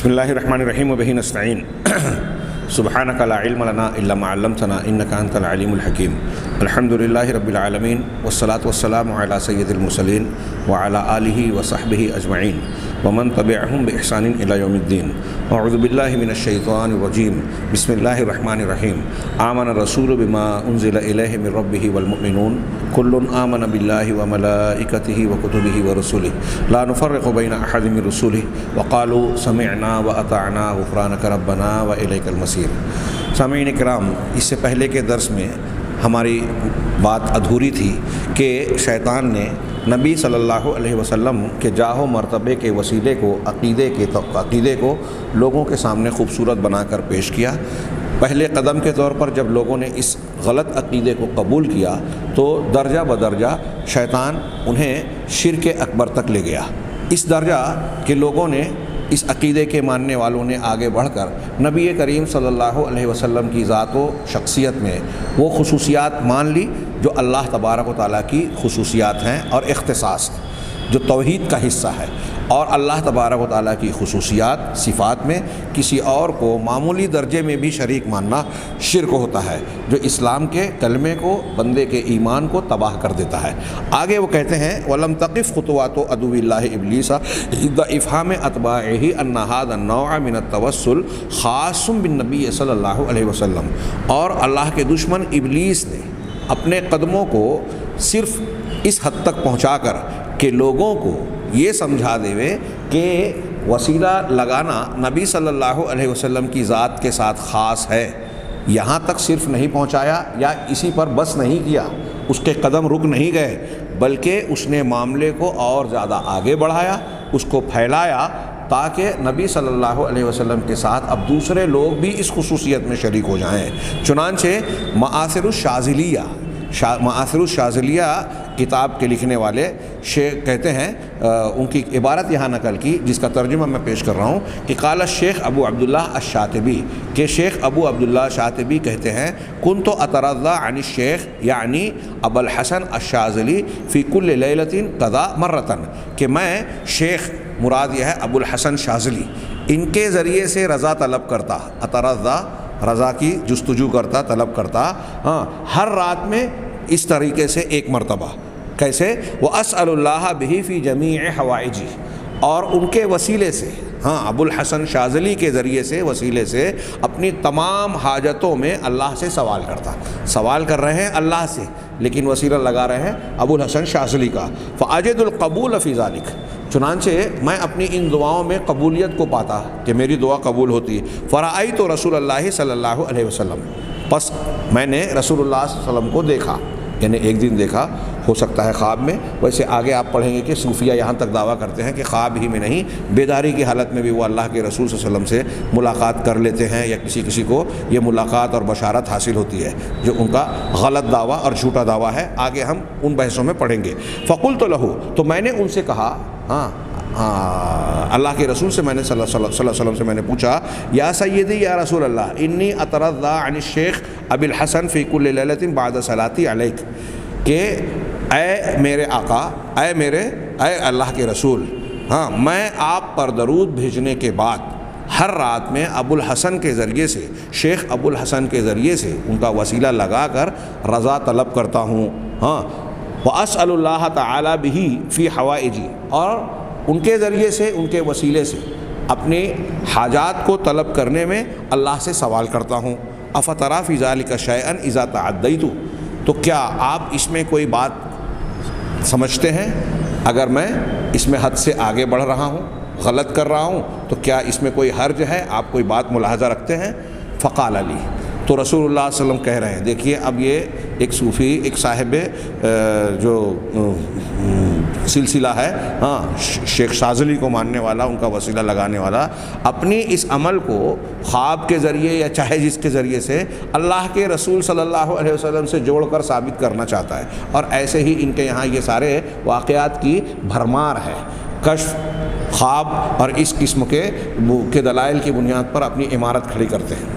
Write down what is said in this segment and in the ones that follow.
بسم اللہ الرحمن الرحیم وبہ نستعین سبحانک لا علم لنا الا ما علمتنا انک انت العلیم الحکیم الحمد للہ رب العالمین والصلاة والسلام علی سید المرسلین وعلی آلہ وصحبہ اجمعین ومن تبعہم بإحسان الی یوم الدین اعوذ باللہ من الشیطان الرجیم بسم اللہ الرحمن الرحیم آمن الرسول بما انزل الیہ من ربہ والمؤمنون کل آمن باللہ وملائکتہ وکتبہ ورسلہ لا نفرق بین احد من رسلہ وقالوا سمعنا واطعنا غفرانک ربنا والیک المصیر۔ سامعین کرام، اس سے پہلے کے درس میں ہماری بات ادھوری تھی کہ شیطان نے نبی صلی اللہ علیہ وسلم کے جاہ و مرتبے کے وسیلے کو عقیدے کو لوگوں کے سامنے خوبصورت بنا کر پیش کیا۔ پہلے قدم کے طور پر جب لوگوں نے اس غلط عقیدے کو قبول کیا تو درجہ بدرجہ شیطان انہیں شرک اکبر تک لے گیا، اس درجہ کہ لوگوں نے اس عقیدے کے ماننے والوں نے آگے بڑھ کر نبی کریم صلی اللہ علیہ وسلم کی ذات و شخصیت میں وہ خصوصیات مان لی جو اللہ تبارک و تعالیٰ کی خصوصیات ہیں اور اختصاص جو توحید کا حصہ ہے، اور اللہ تبارک و تعالیٰ کی خصوصیات صفات میں کسی اور کو معمولی درجے میں بھی شریک ماننا شرک ہوتا ہے، جو اسلام کے کلمے کو، بندے کے ایمان کو تباہ کر دیتا ہے۔ آگے وہ کہتے ہیں وَلَمْ تَقِفْ خُطُوَاتُ عَدُوِّ اللَّهِ إِبْلِيسَ عِنْدَ إِفْهَامِ أَتْبَاعِهِ أَنَّ هَذَا النَّوْعَ مِنَ التَّوَسُّلِ خَاصٌ بِالنَّبِيِّ صلی اللہ علیہ وسلم، اور اللہ کے دشمن ابلیس نے اپنے قدموں کو صرف اس حد تک پہنچا کر کہ لوگوں کو یہ سمجھا دے کہ وسیلہ لگانا نبی صلی اللہ علیہ وسلم کی ذات کے ساتھ خاص ہے، یہاں تک صرف نہیں پہنچایا یا اسی پر بس نہیں کیا، اس کے قدم رک نہیں گئے، بلکہ اس نے معاملے کو اور زیادہ آگے بڑھایا، اس کو پھیلایا تاکہ نبی صلی اللہ علیہ وسلم کے ساتھ اب دوسرے لوگ بھی اس خصوصیت میں شریک ہو جائیں۔ چنانچہ معاصر الشاذلیہ کتاب کے لکھنے والے شیخ کہتے ہیں، ان کی عبارت یہاں نقل کی جس کا ترجمہ میں پیش کر رہا ہوں کہ قال الشیخ ابو عبداللہ الشاطبی، کہ شیخ ابو عبداللہ شاطبی کہتے ہیں كنت اترضى عن الشیخ یعنی ابو الحسن الشاذلی فی کل لیلۃ قضا مرۃ، کہ میں شیخ مراد یہ ہے ابو الحسن شاذلی، ان کے ذریعے سے رضا طلب کرتا، اترضى رضا کی جستجو کرتا، طلب کرتا، ہر رات میں اس طریقے سے ایک مرتبہ۔ کیسے؟ وَأَسْأَلُ اللَّهَ بِهِ فِي جَمِيعِ حَوَائِجِهِ، اور ان کے وسیلے سے، ابو الحسن شاذلی کے ذریعے سے، وسیلے سے اپنی تمام حاجتوں میں اللہ سے سوال کرتا۔ سوال کر رہے ہیں اللہ سے لیکن وسیلہ لگا رہے ہیں ابو الحسن شاذلی کا۔ فَأَجِدُ الْقَبُولَ فِي ذَلِكَ، چنانچہ میں اپنی ان دعاؤں میں قبولیت کو پاتا کہ میری دعا قبول ہوتی ہے۔ فَرَأَيْتُ رسول اللہ صلی اللہ علیہ وسلم، پس میں نے رسول اللہ صلی اللہ علیہ وسلم کو دیکھا، یعنی ایک دن دیکھا، ہو سکتا ہے خواب میں، ویسے آگے آپ پڑھیں گے کہ صوفیہ یہاں تک دعویٰ کرتے ہیں کہ خواب ہی میں نہیں، بیداری کی حالت میں بھی وہ اللہ کے رسول صلی اللہ علیہ وسلم سے ملاقات کر لیتے ہیں، یا کسی کو یہ ملاقات اور بشارت حاصل ہوتی ہے، جو ان کا غلط دعویٰ اور جھوٹا دعویٰ ہے، آگے ہم ان بحثوں میں پڑھیں گے۔ فقلت له، تو میں نے ان سے کہا، اللہ کے رسول سے میں نے صلی اللہ علیہ وسلم سے میں نے پوچھا، یا سیدی یا رسول اللہ انی اترضى عن الشیخ ابی الحسن فی کل لیلۃ بعد صلاتی علیک، کہ اے میرے آقا، اے اللہ کے رسول، میں آپ پر درود بھیجنے کے بعد ہر رات میں ابو الحسن کے ذریعے سے، شیخ ابو الحسن کے ذریعے سے ان کا وسیلہ لگا کر رضا طلب کرتا ہوں، وَأَسْأَلُ اللَّهَ تَعَالَى بِهِ فِي حَوَائِجِي، اور ان کے ذریعے سے، ان کے وسیلے سے اپنی حاجات کو طلب کرنے میں اللہ سے سوال کرتا ہوں۔ اَفَتَرَىٰ فِي ذَلِكَ شَيْئًا إِذَا تَعَدَّيْتُ، تو کیا آپ اس میں کوئی بات سمجھتے ہیں اگر میں اس میں حد سے آگے بڑھ رہا ہوں، غلط کر رہا ہوں، تو کیا اس میں کوئی حرج ہے؟ آپ کوئی بات ملاحظہ رکھتے ہیں؟ فقال علی، تو رسول اللہ صلی اللہ علیہ وسلم کہہ رہے ہیں، دیکھیے اب یہ ایک صوفی، ایک صاحب جو سلسلہ ہے، شیخ شاذلی کو ماننے والا، ان کا وسیلہ لگانے والا، اپنی اس عمل کو خواب کے ذریعے یا چاہے جس کے ذریعے سے اللہ کے رسول صلی اللہ علیہ وسلم سے جوڑ کر ثابت کرنا چاہتا ہے، اور ایسے ہی ان کے یہاں یہ سارے واقعات کی بھرمار ہے، کشف، خواب اور اس قسم کے دلائل کی بنیاد پر اپنی عمارت کھڑی کرتے ہیں،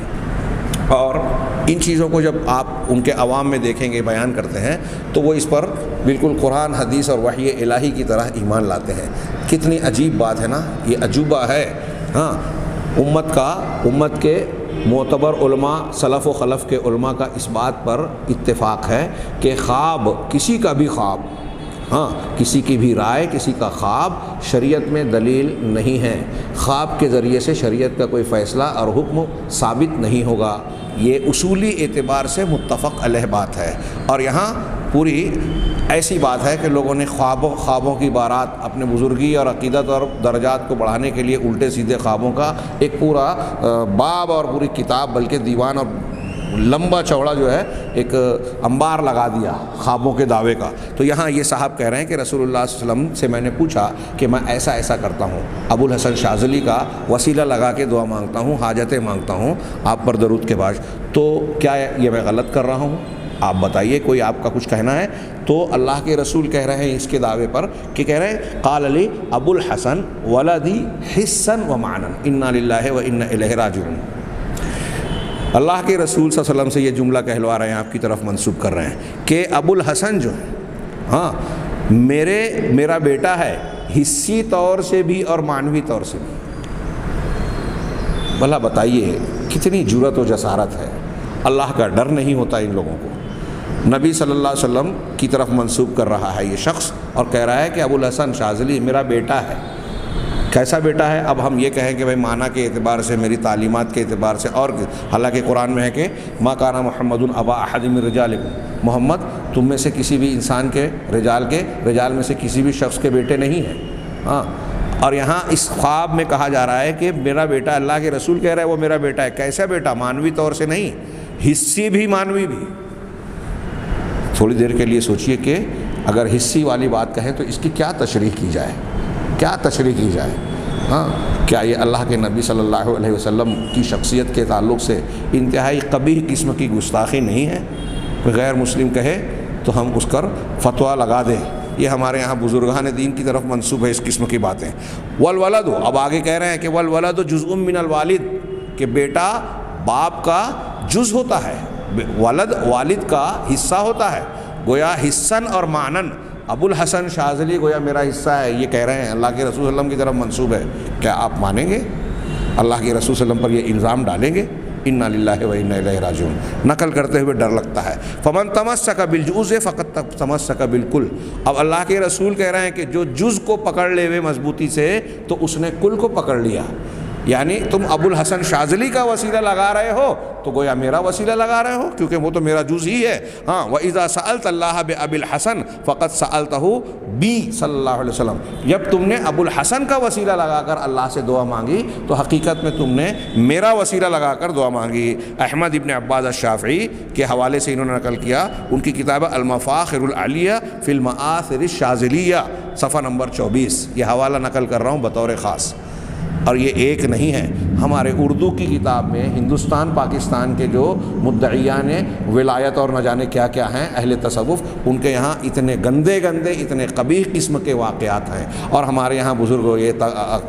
اور ان چیزوں کو جب آپ ان کے عوام میں دیکھیں گے بیان کرتے ہیں تو وہ اس پر بالکل قرآن، حدیث اور وحی الہی کی طرح ایمان لاتے ہیں۔ کتنی عجیب بات ہے نا، یہ عجوبہ ہے۔ امت کے معتبر علماء سلف و خلف کے علماء کا اس بات پر اتفاق ہے کہ خواب، کسی کا بھی خواب، کسی کی بھی رائے، کسی کا خواب شریعت میں دلیل نہیں ہے۔ خواب کے ذریعے سے شریعت کا کوئی فیصلہ اور حکم ثابت نہیں ہوگا، یہ اصولی اعتبار سے متفق علیہ بات ہے۔ اور یہاں پوری ایسی بات ہے کہ لوگوں نے خوابوں کی بارات اپنے بزرگی اور عقیدت اور درجات کو بڑھانے کے لیے الٹے سیدھے خوابوں کا ایک پورا باب اور پوری کتاب، بلکہ دیوان اور لمبا چوڑا جو ہے ایک انبار لگا دیا خوابوں کے دعوے کا۔ تو یہاں یہ صاحب کہہ رہے ہیں کہ رسول اللہ صلی اللہ علیہ وسلم سے میں نے پوچھا کہ میں ایسا کرتا ہوں، ابو الحسن شاذلی کا وسیلہ لگا کے دعا مانگتا ہوں، حاجتیں مانگتا ہوں آپ پر درود کے بعد، تو کیا یہ میں غلط کر رہا ہوں؟ آپ بتائیے، کوئی آپ کا کچھ کہنا ہے؟ تو اللہ کے رسول کہہ رہے ہیں اس کے دعوے پر کہ کہہ رہے ہیں قال علی ابو الحسن ولدی حسا و معنی انا للہ و انا الیہ راجعون۔ اللہ کے رسول صلی اللہ علیہ وسلم سے یہ جملہ کہلوا رہے ہیں، آپ کی طرف منسوب کر رہے ہیں کہ ابو الحسن جو ہے میرا بیٹا ہے، حصی طور سے بھی اور معنوی طور سے بھی۔ بھلا بتائیے کتنی جرأت و جسارت ہے، اللہ کا ڈر نہیں ہوتا ان لوگوں کو۔ نبی صلی اللہ علیہ وسلم کی طرف منسوب کر رہا ہے یہ شخص اور کہہ رہا ہے کہ ابو الحسن شاذلی میرا بیٹا ہے۔ کیسا بیٹا ہے؟ اب ہم یہ کہیں کہ بھائی معنی کے اعتبار سے، میری تعلیمات کے اعتبار سے، اور حالانکہ قرآن میں ہے کہ ما کان محمد ابا احد من رجالکم، محمد تم میں سے کسی بھی انسان کے رجال میں سے کسی بھی شخص کے بیٹے نہیں ہیں۔ اور یہاں اس خواب میں کہا جا رہا ہے کہ میرا بیٹا، اللہ کے رسول کہہ رہا ہے وہ میرا بیٹا ہے۔ کیسا بیٹا؟ معنوی طور سے نہیں، حصی بھی معنوی بھی۔ تھوڑی دیر کے لیے سوچئے کہ اگر حصی والی بات کہیں تو اس کی کیا تشریح کی جائے، کیا یہ اللہ کے نبی صلی اللہ علیہ وسلم کی شخصیت کے تعلق سے انتہائی قبیح قسم کی گستاخی نہیں ہے؟ غیر مسلم کہے تو ہم اس پر فتویٰ لگا دیں، یہ ہمارے یہاں بزرگان دین کی طرف منسوب ہے اس قسم کی باتیں۔ والولد، اب آگے کہہ رہے ہیں کہ والولد جزء من الوالد، کہ بیٹا باپ کا جز ہوتا ہے، ولد والد کا حصہ ہوتا ہے۔ گویا حصن اور معنن ابو الحسن شاذلی گویا میرا حصہ ہے، یہ کہہ رہے ہیں، اللہ کے رسول صلی اللہ علیہ وسلم کی طرف منسوب ہے۔ کیا آپ مانیں گے؟ اللہ کے رسول صلی اللہ علیہ وسلم پر یہ الزام ڈالیں گے؟ انا للہ و انا الیہ راجعون۔ نقل کرتے ہوئے ڈر لگتا ہے۔ فمن تمسک بالجزء فقد تمسک بالکل۔ اب اللہ کے رسول کہہ رہے ہیں کہ جو جز کو پکڑ لے ہوئے مضبوطی سے تو اس نے کل کو پکڑ لیا، یعنی تم ابو الحسن شاذلی کا وسیلہ لگا رہے ہو تو گویا میرا وسیلہ لگا رہے ہو، کیونکہ وہ تو میرا جز ہی ہے۔ وَإِذَا سَأَلْتَ اللَّهَ بِأَبِي الْحَسَنِ فَقَدْ سَأَلْتَهُ بِي صلی اللہ علیہ وسلم۔ جب تم نے ابو الحسن کا وسیلہ لگا کر اللہ سے دعا مانگی تو حقیقت میں تم نے میرا وسیلہ لگا کر دعا مانگی۔ احمد ابن عباد الشافعی کے حوالے سے انہوں نے نقل کیا، ان کی کتاب المفاخر العلیہ فی المآثر الشاذلیہ، صفحہ نمبر 24، یہ حوالہ نقل کر رہا ہوں بطور خاص۔ اور یہ ایک نہیں ہے، ہمارے اردو کی کتاب میں ہندوستان پاکستان کے جو مدعیان ولایت اور نہ جانے کیا کیا ہیں اہل تصوف، ان کے یہاں اتنے گندے اتنے قبیح قسم کے واقعات ہیں۔ اور ہمارے یہاں بزرگ یہ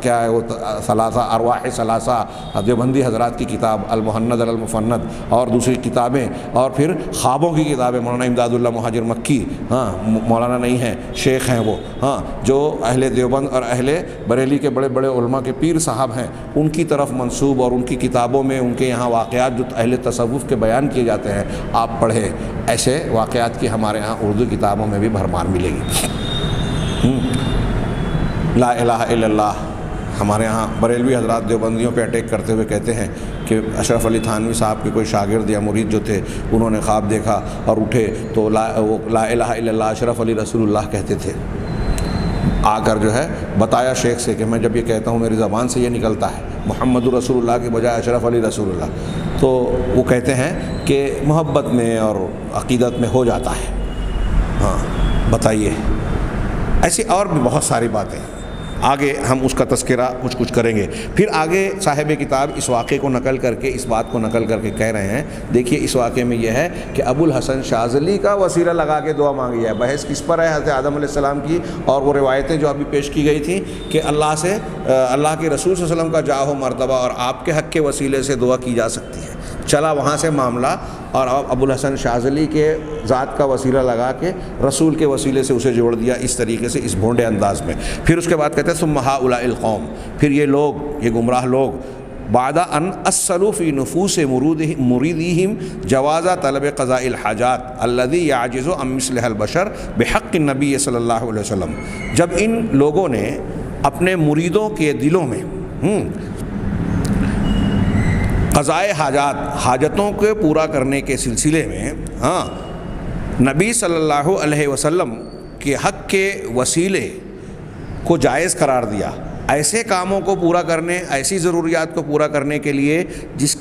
کیا ہے وہ ثلاثہ ارواح ثلاثہ دیوبندی حضرات کی کتاب المحند المفند اور دوسری کتابیں، اور پھر خوابوں کی کتابیں، مولانا امداد اللہ مہاجر مکی، مولانا نہیں ہیں، شیخ ہیں وہ، جو اہل دیوبند اور اہل بریلی کے بڑے بڑے علماء کے پیر صاحب ہیں، ان کی طرف منسوب، اور ان کی کتابوں میں ان کے یہاں واقعات جو اہل تصوف کے بیان کیے جاتے ہیں آپ پڑھیں۔ ایسے واقعات کی ہمارے یہاں اردو کتابوں میں بھی بھرمار ملے گی۔ لا الہ الا اللہ، ہمارے ہاں بریلوی حضرات دیوبندیوں پہ اٹیک کرتے ہوئے کہتے ہیں کہ اشرف علی تھانوی صاحب کے کوئی شاگرد یا مرید جو تھے، انہوں نے خواب دیکھا اور اٹھے تو لا الہ الا اللہ اشرف علی رسول اللہ کہتے تھے۔ آ کر جو ہے بتایا شیخ سے کہ میں جب یہ کہتا ہوں میری زبان سے یہ نکلتا ہے محمد رسول اللہ کے بجائے اشرف علی رسول اللہ، تو وہ کہتے ہیں کہ محبت میں اور عقیدت میں ہو جاتا ہے۔ بتائیے، ایسی اور بھی بہت ساری باتیں، آگے ہم اس کا تذکرہ کچھ کریں گے۔ پھر آگے صاحب کتاب اس واقعے کو نقل کر کے، اس بات کو نقل کر کے کہہ رہے ہیں، دیکھیے اس واقعے میں یہ ہے کہ ابو الحسن شاذلی کا وسیلہ لگا کے دعا مانگی ہے۔ بحث کس پر ہے؟ حضرت آدم علیہ السلام کی، اور وہ روایتیں جو ابھی پیش کی گئی تھیں کہ اللہ سے، اللہ کے رسول صلی اللہ علیہ وسلم کا جاہ و مرتبہ اور آپ کے حق کے وسیلے سے دعا کی جا سکتی ہے۔ چلا وہاں سے معاملہ، اور ابو الحسن شاذلی کے ذات کا وسیلہ لگا کے رسول کے وسیلے سے اسے جوڑ دیا، اس طریقے سے، اس بھونڈے انداز میں۔ پھر اس کے بعد کہتے ہیں ثم ہؤلاء القوم، پھر یہ لوگ، یہ گمراہ لوگ بعد ان اصلوا فی نفوس مریدیہم جواز طلب قضاء الحاجات الذی یعجز عن مثلہ البشر بحق النبی صلی اللہ علیہ وسلم. جب ان لوگوں نے اپنے مریدوں کے دلوں میں قضائے حاجات، حاجتوں کو پورا کرنے کے سلسلے میں نبی صلی اللہ علیہ وسلم کے حق کے وسیلے کو جائز قرار دیا، ایسے کاموں کو پورا کرنے، ایسی ضروریات کو پورا کرنے کے لیے جس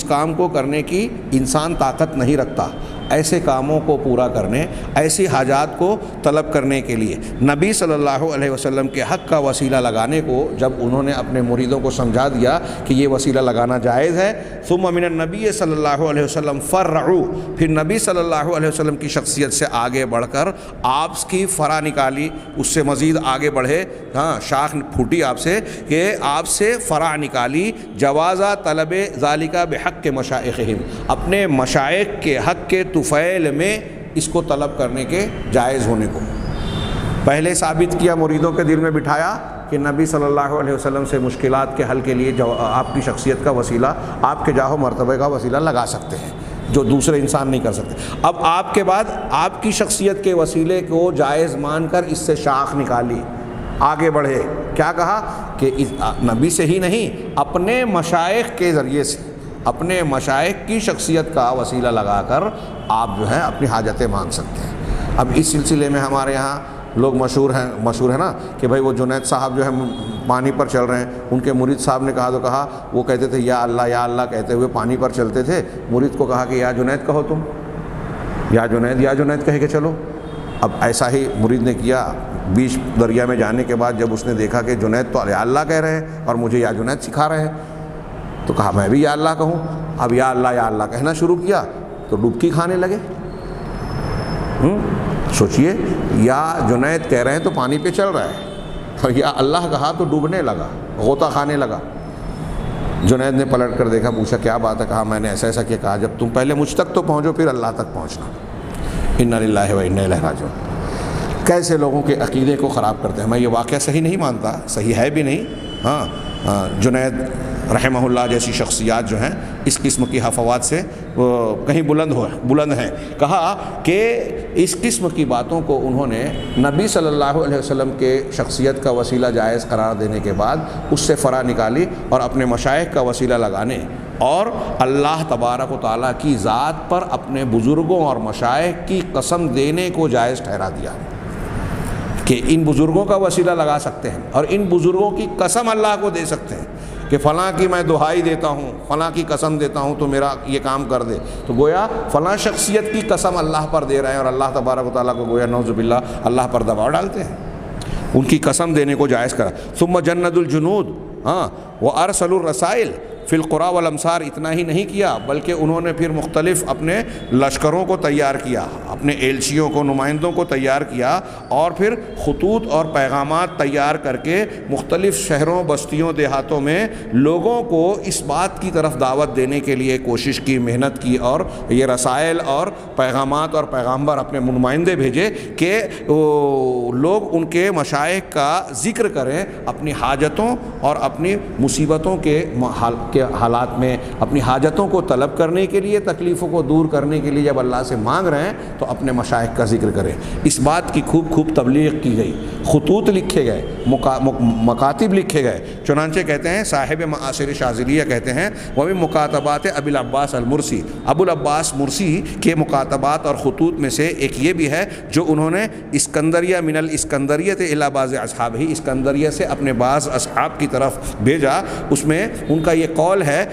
کام کو کرنے کی انسان طاقت نہیں رکھتا، ایسے کاموں کو پورا کرنے، ایسی حاجات کو طلب کرنے کے لیے نبی صلی اللہ علیہ وسلم کے حق کا وسیلہ لگانے کو جب انہوں نے اپنے مریدوں کو سمجھا دیا کہ یہ وسیلہ لگانا جائز ہے، ثم من النبی صلی اللہ علیہ وسلم فرعوا، پھر نبی صلی اللہ علیہ وسلم کی شخصیت سے آگے بڑھ کر آپ کی فرع نکالی، اس سے مزید آگے بڑھے، شاخ پھوٹی آپ سے کہ آپ سے فرع نکالی، جوازہ طلب ذالک بحق مشائخہم، اپنے مشائخ کے حق کے طفیل میں اس کو طلب کرنے کے جائز ہونے کو. پہلے ثابت کیا، مریدوں کے دل میں بٹھایا کہ نبی صلی اللہ علیہ وسلم سے مشکلات کے حل کے لیے آپ کی شخصیت کا وسیلہ، آپ کے جاہ و مرتبہ کا وسیلہ لگا سکتے ہیں جو دوسرے انسان نہیں کر سکتے. اب آپ کے بعد آپ کی شخصیت کے وسیلے کو جائز مان کر اس سے شاخ نکالی، آگے بڑھے. کیا کہا کہ نبی سے ہی نہیں، اپنے مشائخ کے ذریعے سے، اپنے مشائخ کی شخصیت کا وسیلہ لگا کر آپ جو ہے اپنی حاجتیں مانگ سکتے ہیں. اب اس سلسلے میں ہمارے یہاں لوگ مشہور ہے نا کہ بھائی وہ جنید صاحب جو ہے پانی پر چل رہے ہیں، ان کے مرید صاحب نے کہا تو کہا، وہ کہتے تھے یا اللہ کہتے ہوئے پانی پر چلتے تھے. مرید کو کہا کہ یا جنید کہو تم، یا جنید کہہ کے چلو. اب ایسا ہی مرید نے کیا. بیچ دریا میں جانے کے بعد جب اس نے دیکھا کہ جنید تو یا اللہ کہہ رہے ہیں اور مجھے یا جنید سکھا رہے ہیں، تو کہا میں بھی یا اللہ کہوں. اب یا اللہ کہنا شروع کیا تو ڈبکی کھانے لگے. سوچئے، یا جنید کہہ رہے ہیں تو پانی پہ چل رہا ہے، اور یا اللہ کہا تو ڈوبنے لگا، غوطہ کھانے لگا. جنید نے پلٹ کر دیکھا، پوچھا کیا بات ہے؟ کہا میں نے ایسا کیا. کہا جب تم پہلے مجھ تک تو پہنچو پھر اللہ تک پہنچنا. انا للہ و انا الیہ راجعون. کیسے لوگوں کے عقیدے کو خراب کرتے ہیں. میں یہ واقعہ صحیح نہیں مانتا، صحیح ہے بھی نہیں. جنید رحمہ اللہ جیسی شخصیات جو ہیں اس قسم کی حفوات سے کہیں بلند ہیں. کہا کہ اس قسم کی باتوں کو انہوں نے نبی صلی اللہ علیہ وسلم کے شخصیت کا وسیلہ جائز قرار دینے کے بعد اس سے فرع نکالی اور اپنے مشائخ کا وسیلہ لگانے اور اللہ تبارک و تعالیٰ کی ذات پر اپنے بزرگوں اور مشائخ کی قسم دینے کو جائز ٹھہرا دیا کہ ان بزرگوں کا وسیلہ لگا سکتے ہیں اور ان بزرگوں کی قسم اللہ کو دے سکتے ہیں کہ فلاں کی میں دہائی دیتا ہوں، فلاں کی قسم دیتا ہوں تو میرا یہ کام کر دے. تو گویا فلاں شخصیت کی قسم اللہ پر دے رہے ہیں اور اللہ تبارک و تعالیٰ کو گویا نعوذ باللہ اللہ پر دباؤ ڈالتے ہیں. ان کی قسم دینے کو جائز کرا. ثم جند الجنود وارسلوا الرسائل فی القریٰ والامصار. اتنا ہی نہیں کیا بلکہ انہوں نے پھر مختلف اپنے لشکروں کو تیار کیا، اپنے ایلچیوں کو، نمائندوں کو تیار کیا اور پھر خطوط اور پیغامات تیار کر کے مختلف شہروں، بستیوں، دیہاتوں میں لوگوں کو اس بات کی طرف دعوت دینے کے لیے کوشش کی، محنت کی اور یہ رسائل اور پیغامات اور پیغامبر اپنے نمائندے بھیجے کہ لوگ ان کے مشائخ کا ذکر کریں، اپنی حاجتوں اور اپنی مصیبتوں کے حالات میں، اپنی حاجتوں کو طلب کرنے کے لیے، تکلیفوں کو دور کرنے کے لیے جب اللہ سے مانگ رہے ہیں تو اپنے مشائخ کا ذکر کریں. اس بات کی خوب تبلیغ کی گئی، خطوط لکھے گئے، مکاتب لکھے گئے. چنانچہ کہتے ہیں صاحب معاصر شاذلیہ کہتے ہیں وہ بھی مکاتبات ابی العباس المرسی، ابو العباس مرسی کے مکاتبات اور خطوط میں سے ایک یہ بھی ہے جو انہوں نے اسکندریہ من الاسکندریہ الی بعض اصحابہ، اسکندریہ سے اپنے بعض اصحاب کی طرف بھیجا. اس میں ان کا یہ قول ہے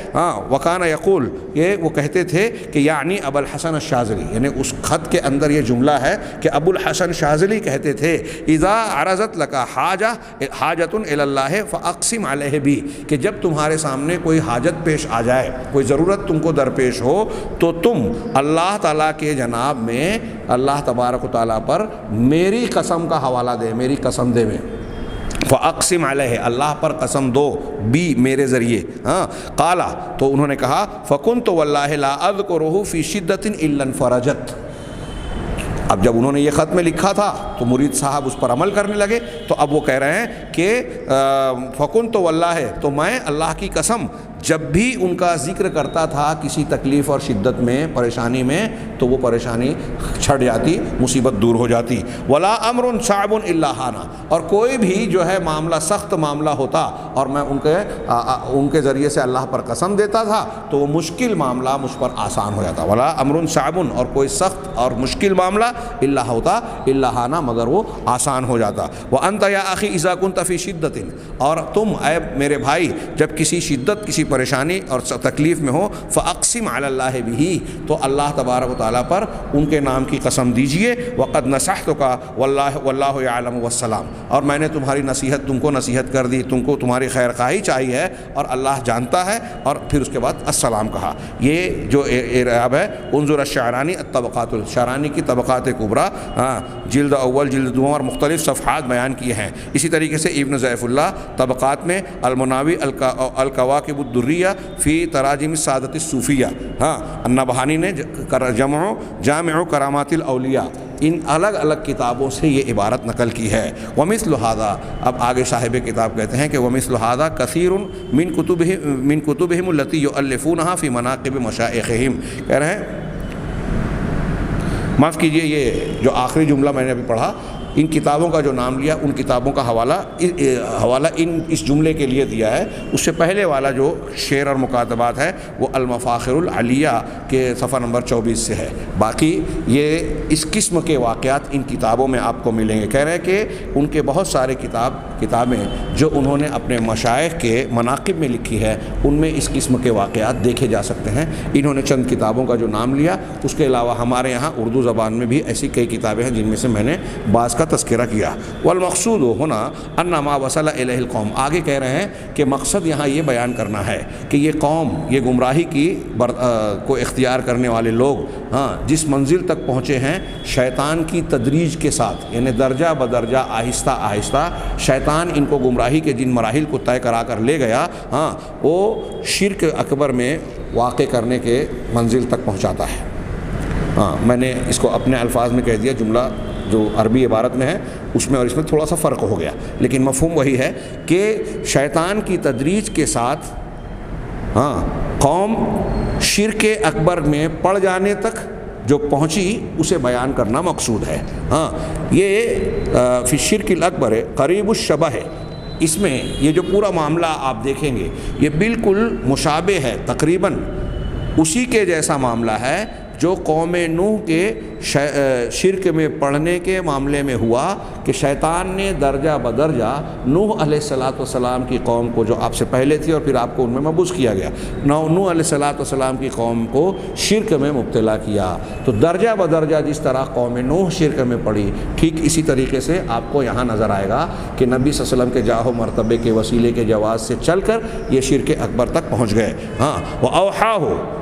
وکانہ یقول، یہ وہ کہتے تھے کہ یعنی ابو الحسن الشاذلی، یعنی اس خط کے اندر یہ جملہ ہے کہ ابو الحسن شاذلی کہتے تھے اذا عرضت لک حاجۃ الی اللہ فاقسم علیہ بھی، کہ جب تمہارے سامنے کوئی حاجت پیش آ جائے، کوئی ضرورت تم کو درپیش ہو تو تم اللہ تعالیٰ کے جناب میں اللہ تبارک و تعالیٰ پر میری قسم کا حوالہ دے، میری قسم دے میں فاقسم علیہ، اللہ پر قسم دو، بھی میرے ذریعے. قالا، تو انہوں نے کہا فکنت واللہ لا اذکرہ فی شدۃ الا انفرجت، اب جب انہوں نے یہ خط میں لکھا تھا تو مرید صاحب اس پر عمل کرنے لگے، تو اب وہ کہہ رہے ہیں کہ فکن تو واللہ ہے، تو میں اللہ کی قسم جب بھی ان کا ذکر کرتا تھا کسی تکلیف اور شدت میں، پریشانی میں، تو وہ پریشانی چھٹ جاتی، مصیبت دور ہو جاتی۔ ولا امر صعب الا حانا، اور کوئی بھی جو ہے معاملہ سخت معاملہ ہوتا اور میں ان کے ذریعے سے اللہ پر قسم دیتا تھا تو وہ مشکل معاملہ مجھ پر آسان ہو جاتا۔ ولا امر صعب، اور کوئی سخت اور مشکل معاملہ الا ہوتا الا حانا، مگر وہ آسان ہو جاتا۔ وانت یا اخی اذا كنت في شدۃ، اور تم اے میرے بھائی جب کسی شدت، کسی پریشانی اور تکلیف میں ہو، فاقسم علی اللہ بہ، تو اللہ تبارک و تعالیٰ پر ان کے نام کی قسم دیجئے۔ وقد نصحتک واللہ یعلم والسلام، اور میں نے تمہاری نصیحت، تم کو نصیحت کر دی، تم کو تمہاری خیر خواہی چاہیے ہے اور اللہ جانتا ہے، اور پھر اس کے بعد السلام کہا۔ یہ جو اعراب ہے، انظر الشعرانی الطبقات، الشعرانی کی طبقات کبریٰ، جلد اول جلد دوم، اور مختلف صفحات بیان کیے ہیں۔ اسی طریقے سے ابن ضیف اللہ طبقات میں، المناوی الکواکب الدریہ فی تراجم السادۃ الصوفیہ، النبہانی نے جامع کرامات الاولیاء، ان الگ الگ کتابوں سے یہ عبارت نقل کی ہے۔ ومثل ھذا، اب آگے صاحب کتاب کہتے ہیں کہ ومثل ھذا کثیر من کتبہم التی یؤلفونھا فی مناقب مشائخہم، کہہ رہے ہیں، معاف کیجئے، یہ جو آخری جملہ میں نے ابھی پڑھا، ان کتابوں کا جو نام لیا، ان کتابوں کا حوالہ اس جملے کے لیے دیا ہے۔ اس سے پہلے والا جو شعر اور مکاتبات ہے وہ المفاخر العلیہ کے صفحہ نمبر 24 سے ہے۔ باقی یہ اس قسم کے واقعات ان کتابوں میں آپ کو ملیں گے۔ کہہ رہے ہیں کہ ان کے بہت سارے کتابیں جو انہوں نے اپنے مشائخ کے مناقب میں لکھی ہے، ان میں اس قسم کے واقعات دیکھے جا سکتے ہیں۔ انہوں نے چند کتابوں کا جو نام لیا، اس کے علاوہ ہمارے یہاں اردو زبان میں بھی ایسی کئی کتابیں ہیں جن میں سے میں نے بعض کا تذکرہ کیا۔ والمقصود ہونا ان ما وصل الیہ القوم، آگے کہہ رہے ہیں کہ مقصد یہاں یہ بیان کرنا ہے کہ یہ قوم، یہ گمراہی کی کو اختیار کرنے والے لوگ جس منزل تک پہنچے ہیں، شیطان کی تدریج کے ساتھ، یعنی درجہ بدرجہ، آہستہ آہستہ شیطان ان کو گمراہی کے جن مراحل کو طے کرا کر لے گیا، وہ شرک اکبر میں واقع کرنے کے منزل تک پہنچاتا ہے۔ میں نے اس کو اپنے الفاظ میں کہہ دیا، جملہ جو عربی عبارت میں ہے اس میں اور اس میں تھوڑا سا فرق ہو گیا، لیکن مفہوم وہی ہے کہ شیطان کی تدریج کے ساتھ قوم شرک اکبر میں پڑ جانے تک جو پہنچی اسے بیان کرنا مقصود ہے۔ یہ فی الشرک الاکبر قریب الشبہ ہے، اس میں یہ جو پورا معاملہ آپ دیکھیں گے یہ بالکل مشابہ ہے، تقریباً اسی کے جیسا معاملہ ہے جو قوم نوح کے شرک میں پڑھنے کے معاملے میں ہوا، کہ شیطان نے درجہ بدرجہ نوح علیہ السلام کی قوم کو، جو آپ سے پہلے تھی اور پھر آپ کو ان میں مبعوث کیا گیا، نوح علیہ السلام کی قوم کو شرک میں مبتلا کیا۔ تو درجہ بدرجہ جس طرح قوم نوح شرک میں پڑی، ٹھیک اسی طریقے سے آپ کو یہاں نظر آئے گا کہ نبی صلی اللہ علیہ وسلم کے جاہ و مرتبے کے وسیلے کے جواز سے چل کر یہ شرک اکبر تک پہنچ گئے۔ وَأَوْحَاهُ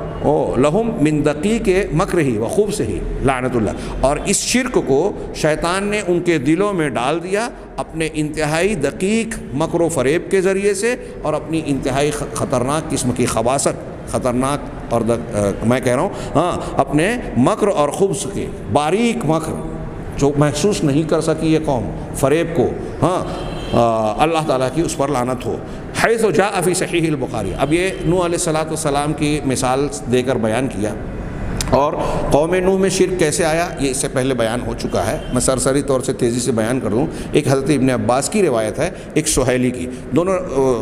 لہم من دقیق مکرہ وخبثہ لعنت اللہ، اور اس شرک کو شیطان نے ان کے دلوں میں ڈال دیا اپنے انتہائی دقیق مکر و فریب کے ذریعے سے، اور اپنی انتہائی خطرناک قسم کی خباثت، خطرناک اور میں کہہ رہا ہوں اپنے مکر اور خبث کے باریک مکر جو محسوس نہیں کر سکی یہ قوم، فریب کو، اللہ تعالیٰ کی اس پر لعنت ہو۔ حیث جاء فی صحیح البخاری، اب یہ نوح علیہ السلام کی مثال دے کر بیان کیا، اور قوم نوح میں شرک کیسے آیا یہ اس سے پہلے بیان ہو چکا ہے، میں سرسری طور سے تیزی سے بیان کر دوں۔ ایک حضرت ابن عباس کی روایت ہے، ایک سہیلی کی، دونوں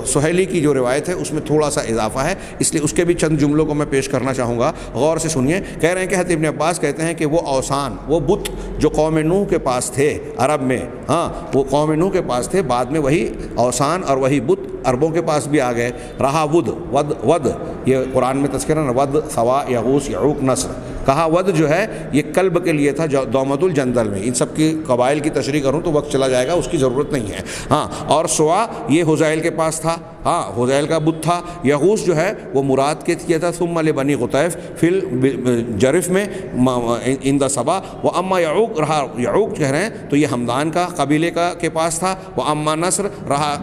سہیلی کی جو روایت ہے اس میں تھوڑا سا اضافہ ہے، اس لیے اس کے بھی چند جملوں کو میں پیش کرنا چاہوں گا، غور سے سنیے۔ کہہ رہے ہیں کہ حضرت ابن عباس کہتے ہیں کہ وہ اوثان، وہ بت جو قوم نوح کے پاس تھے عرب میں، وہ قوم نوح کے پاس تھے، بعد میں وہی اوثان اور وہی بت عربوں کے پاس بھی آ گئے۔ رہا ود، یہ قرآن میں تذکرہ نا، ود، سوا، یغوث، یعوق، نصر، کہا ود جو ہے یہ کلب کے لیے تھا دومت الجندل میں، ان سب کی قبائل کی تشریح کروں تو وقت چلا جائے گا، اس کی ضرورت نہیں ہے۔ اور سوا یہ حزائل کے پاس تھا، ہاں حذیل کا بت تھا. یغوث جو ہے وہ مراد کے کیا تھا ثم لبنی غطیف فی الجرف میں عند سبا. و اما یعوق رہا یعوق کہہ رہے ہیں تو یہ ہمدان کا قبیلے کا کے پاس تھا. و اما نصر رہا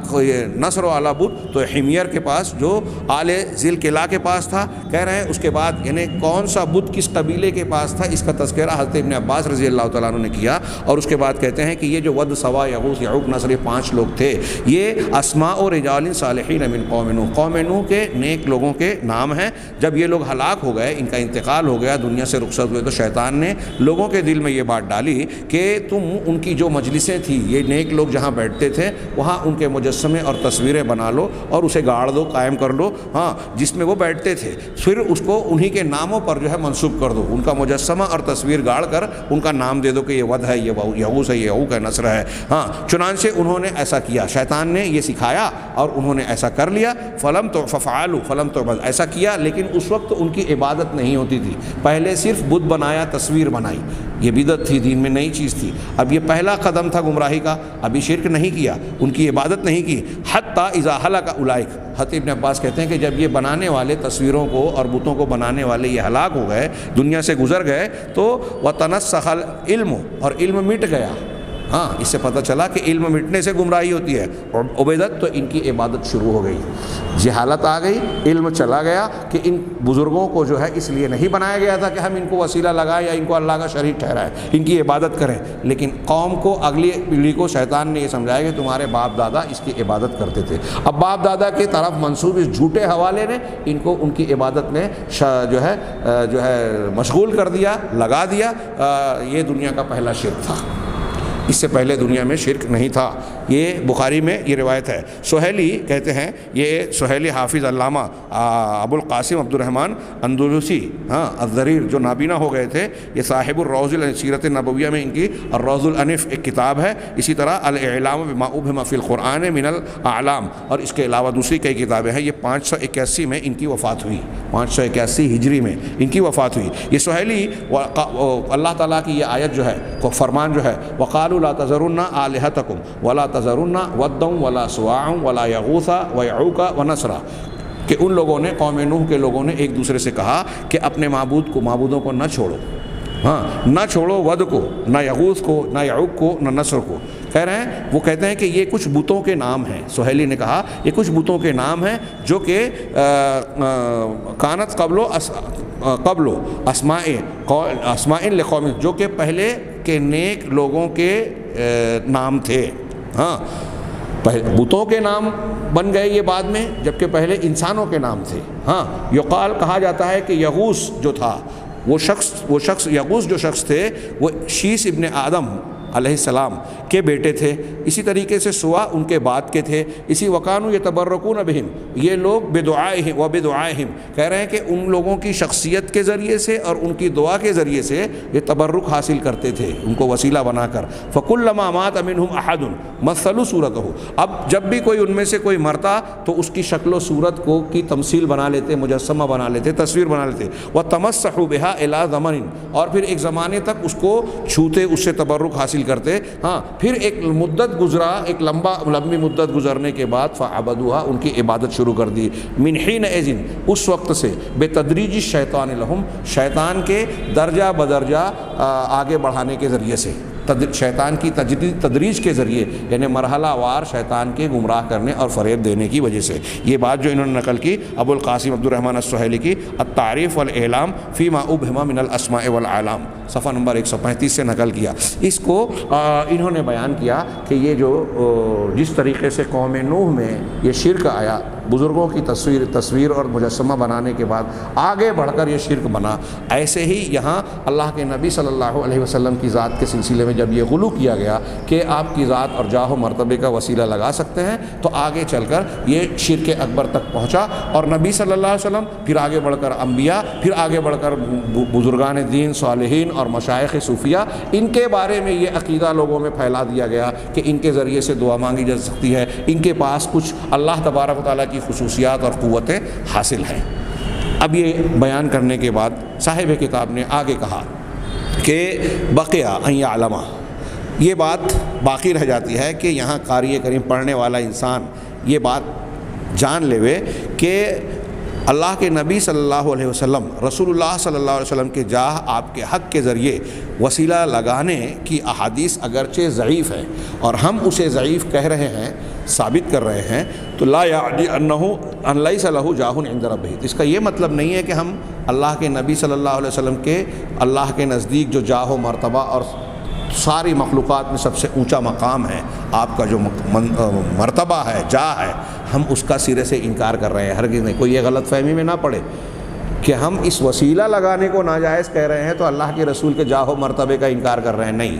نصر والا بت تو حمیر کے پاس جو آل ذل قلعہ کے پاس تھا. کہہ رہے ہیں اس کے بعد یعنی کون سا بت کس قبیلے کے پاس تھا اس کا تذکرہ حضرت ابن عباس رضی اللہ تعالیٰ عنہ نے کیا. اور اس کے بعد کہتے ہیں کہ یہ جو ود سوا یغوث یعوق نصر 5 لوگ تھے یہ اسماء و رجال صالحین من قوم نوح قوم نوح کے نیک لوگوں کے نام ہیں. جب یہ لوگ ہلاک ہو گئے ان کا انتقال ہو گیا دنیا سے رخصت ہوئے تو شیطان نے لوگوں کے دل میں یہ بات ڈالی کہ تم ان کی جو مجلسیں تھیں یہ نیک لوگ جہاں بیٹھتے تھے وہاں ان کے مجسمے اور تصویریں بنا لو اور اسے گاڑ دو قائم کر لو ہاں جس میں وہ بیٹھتے تھے. پھر اس کو انہی کے ناموں پر جو ہے منسوب کر دو. ان کا مجسمہ اور تصویر گاڑ کر ان کا نام دے دو کہ یہ ود ہے یہ یغوث ہے یہ یعوق ہے نصر ہے. ہاں چنانچہ انہوں نے ایسا کیا. شیطان نے یہ سکھایا اور انہوں نے ایسا کر لیا. فلم تو ففعلوا فلم تو ایسا کیا لیکن اس وقت ان کی عبادت نہیں ہوتی تھی. پہلے صرف بت بنایا تصویر بنائی یہ بدعت تھی دین میں نئی چیز تھی. اب یہ پہلا قدم تھا گمراہی کا. ابھی شرک نہیں کیا ان کی عبادت نہیں کی. حتی اذا ہلک اولئک حضرت ابن عباس کہتے ہیں کہ جب یہ بنانے والے تصویروں کو اور بتوں کو بنانے والے یہ ہلاک ہو گئے دنیا سے گزر گئے تو وتنسخ العلم اور علم مٹ گیا. ہاں اس سے پتہ چلا کہ علم مٹنے سے گمراہی ہوتی ہے. اور عبادت تو ان کی عبادت شروع ہو گئی. جہالت آ گئی علم چلا گیا کہ ان بزرگوں کو جو ہے اس لیے نہیں بنایا گیا تھا کہ ہم ان کو وسیلہ لگائیں یا ان کو اللہ کا شریک ٹھہرائیں ان کی عبادت کریں. لیکن قوم کو اگلی پیڑھی کو شیطان نے یہ سمجھایا کہ تمہارے باپ دادا اس کی عبادت کرتے تھے. اب باپ دادا کی طرف منسوب اس جھوٹے حوالے نے ان کو ان کی عبادت میں جو ہے مشغول کر دیا لگا دیا. یہ دنیا کا پہلا شرک تھا. اس سے پہلے دنیا میں شرک نہیں تھا. یہ بخاری میں یہ روایت ہے. سہیلی کہتے ہیں یہ سہیلی حافظ علامہ ابو القاسم عبد الرحمن اندلسی ہاں الضریر جو نابینا ہو گئے تھے یہ صاحب الروض سیرت نبویہ میں ان کی الروض الانف ایک کتاب ہے. اسی طرح الاعلام بما ابهم فی القرآن من الاعلام اور اس کے علاوہ دوسری کئی کتابیں ہیں. یہ 581 میں ان کی وفات ہوئی. 581 ہجری میں ان کی وفات ہوئی. یہ سہیلی اللہ تعالیٰ کی یہ آیت جو ہے فرمان جو ہے وقالوا لا تذرن آلہتکم ولا تذرن ودا ولا سواع ولا یغوث ویعوق ونسرا کہ ان لوگوں نے قوم نوح کے لوگوں نے ایک دوسرے سے کہا کہ اپنے معبودوں کو نہ چھوڑو. ہاں نہ چھوڑو ود کو نہ یغوث کو نہ یعوق کو نہ نصر کو. کہہ رہے ہیں وہ کہتے ہیں کہ یہ کچھ بتوں کے نام ہیں. سہیلی نے کہا یہ کچھ بتوں کے نام ہیں جو کہ کانت قبل اسماء لقوم جو کہ پہلے کے نیک لوگوں کے نام تھے. ہاں بتوں کے نام بن گئے یہ بعد میں جبکہ پہلے انسانوں کے نام تھے. ہاں یقال کہا جاتا ہے کہ یغوث جو تھا وہ شخص یغوث جو شخص تھے وہ شیس ابن آدم علیہ السلام کے بیٹے تھے. اسی طریقے سے سوا ان کے بعد کے تھے. اسی وقانو یتبرکون بہم یہ لوگ بدعائہم و بدعائہم کہہ رہے ہیں کہ ان لوگوں کی شخصیت کے ذریعے سے اور ان کی دعا کے ذریعے سے یہ تبرک حاصل کرتے تھے ان کو وسیلہ بنا کر. فکلما مات منہم احد مثلوا صورتہ اب جب بھی کوئی ان میں سے کوئی مرتا تو اس کی شکل و صورت کو کی تمثیل بنا لیتے مجسمہ بنا لیتے تصویر بنا لیتے. وتمسحوا بها الی زمن اور پھر ایک زمانے تک اس کو چھوتے اس سے تبرک حاصل کرتے. ہاں پھر ایک مدت گزرا ایک لمبی مدت گزرنے کے بعد فعبدوها ان کی عبادت شروع کر دی. من حین اذن اس وقت سے بتدریج الشیطان لهم شیطان کے درجہ بدرجہ آگے بڑھانے کے ذریعے سے شیطان کی تدریج کے ذریعے یعنی مرحلہ وار شیطان کے گمراہ کرنے اور فریب دینے کی وجہ سے. یہ بات جو انہوں نے نقل کی ابو القاسم عبد الرحمن السہیلی کی التعریف والاعلام فیما ابہم من الاسماء والاعلام صفحہ نمبر 135 سے نقل کیا. اس کو انہوں نے بیان کیا کہ یہ جو جس طریقے سے قوم نوح میں یہ شرک آیا بزرگوں کی تصویر اور مجسمہ بنانے کے بعد آگے بڑھ کر یہ شرک بنا ایسے ہی یہاا اللہ کے نبی صلی اللہ علیہ وسلم کی ذات کے سلسلے میں جب یہ غلو کیا گیا کہ آپ کی ذات اور جاہ و مرتبے کا وسیلہ لگا سکتے ہیں تو آگے چل کر یہ شرک اکبر تک پہنچا. اور نبی صلی اللہ علیہ وسلم پھر آگے بڑھ کر انبیاء پھر آگے بڑھ کر بزرگان دین صالحین اور مشائخ صوفیہ ان کے بارے میں یہ عقیدہ لوگوں میں پھیلا دیا گیا کہ ان کے ذریعے سے دعا مانگی جا سکتی ہے ان کے پاس کچھ اللہ تبارک و تعالیٰ کی خصوصیات اور قوتیں حاصل ہیں. اب یہ بیان کرنے کے بعد صاحب کتاب نے آگے کہا کہ بقیہ ان یعلم یہ بات باقی رہ جاتی ہے کہ یہاں قاری کریم پڑھنے والا انسان یہ بات جان لے کہ اللہ کے نبی صلی اللہ علیہ وسلم رسول اللہ صلی اللہ علیہ وسلم کے جاہ آپ کے حق کے ذریعے وسیلہ لگانے کی احادیث اگرچہ ضعیف ہے اور ہم اسے ضعیف کہہ رہے ہیں، ثابت کر رہے ہیں، تو لا یعدی ان لیس لہ جاہ عند ربہ، اس کا یہ مطلب نہیں ہے کہ ہم اللہ کے نبی صلی اللہ علیہ وسلم کے اللہ کے نزدیک جو جاہ و مرتبہ اور ساری مخلوقات میں سب سے اونچا مقام ہے، آپ کا جو مرتبہ ہے، جاہ ہے، ہم اس کا سرے سے انکار کر رہے ہیں۔ ہرگز نہیں، کوئی یہ غلط فہمی میں نہ پڑے کہ ہم اس وسیلہ لگانے کو ناجائز کہہ رہے ہیں تو اللہ کے رسول کے جاہ و مرتبے کا انکار کر رہے ہیں، نہیں،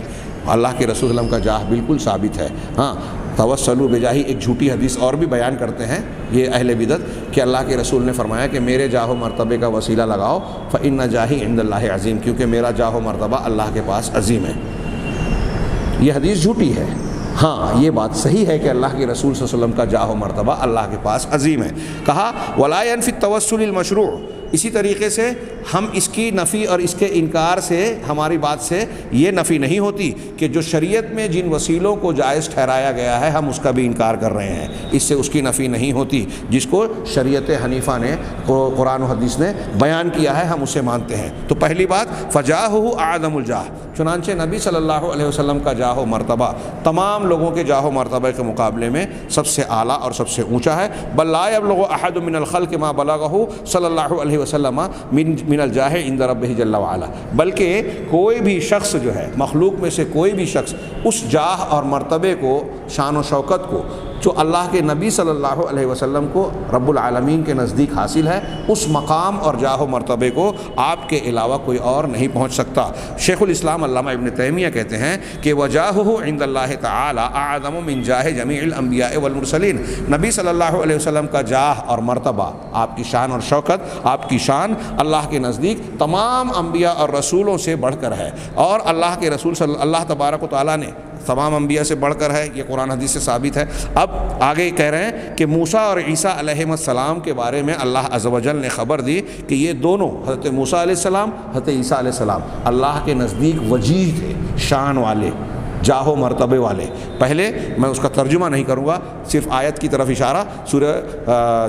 اللہ کے رسول وسلم کا جاہ بالکل ثابت ہے۔ ہاں، توسلوا بجاہی ایک جھوٹی حدیث اور بھی بیان کرتے ہیں یہ اہل بدعت کہ اللہ کے رسول نے فرمایا کہ میرے جاہ و مرتبے کا وسیلہ لگاؤ، فإن جاہی عند اللہ عظیم، کیونکہ میرا جاہ و مرتبہ اللہ کے پاس عظیم ہے۔ یہ حدیث جھوٹی ہے۔ ہاں، یہ بات صحیح ہے کہ اللہ کے رسول صلی اللہ علیہ وسلم کا جاہ و مرتبہ اللہ کے پاس عظیم ہے۔ کہا ولا ينفي التوسل المشروع، اسی طریقے سے ہم اس کی نفی اور اس کے انکار سے، ہماری بات سے یہ نفی نہیں ہوتی کہ جو شریعت میں جن وسیلوں کو جائز ٹھہرایا گیا ہے ہم اس کا بھی انکار کر رہے ہیں، اس سے اس کی نفی نہیں ہوتی، جس کو شریعت حنیفہ نے، قرآن و حدیث نے بیان کیا ہے، ہم اسے مانتے ہیں۔ تو پہلی بات فجاہہ اعظم الجاہ، چنانچہ نبی صلی اللہ علیہ وسلم کا جاہ و مرتبہ تمام لوگوں کے جاہ و مرتبہ کے مقابلے میں سب سے اعلیٰ اور سب سے اونچا ہے۔ بل لا یبلغ احد من الخلق ما بلغہ صلی اللہ علیہ وسلم من الجاہ عند ربہ جل وعلا، بلکہ کوئی بھی شخص جو ہے، مخلوق میں سے کوئی بھی شخص اس جاہ اور مرتبے کو، شان و شوکت کو جو اللہ کے نبی صلی اللہ علیہ وسلم کو رب العالمین کے نزدیک حاصل ہے، اس مقام اور جاہ و مرتبے کو آپ کے علاوہ کوئی اور نہیں پہنچ سکتا۔ شیخ الاسلام علامہ ابن تیمیہ کہتے ہیں کہ وجاہہ عند اللہ تعالی اعظم من جاہ جمیع الانبیاء والمرسلین، نبی صلی اللہ علیہ وسلم کا جاہ اور مرتبہ، آپ کی شان اور شوکت، آپ کی شان اللہ کے نزدیک تمام انبیاء اور رسولوں سے بڑھ کر ہے، اور اللہ کے رسول اللہ تبارک و تعالیٰ نے تمام انبیاء سے بڑھ کر ہے، یہ قرآن حدیث سے ثابت ہے۔ اب آگے کہہ رہے ہیں کہ موسیٰ اور عیسیٰ علیہ السلام کے بارے میں اللہ عز و جل نے خبر دی کہ یہ دونوں، حضرت موسیٰ علیہ السلام، حضرت عیسیٰ علیہ السلام، اللہ کے نزدیک وجیہ تھے، شان والے، جاہ و مرتبے والے۔ پہلے میں اس کا ترجمہ نہیں کروں گا، صرف آیت کی طرف اشارہ، سورہ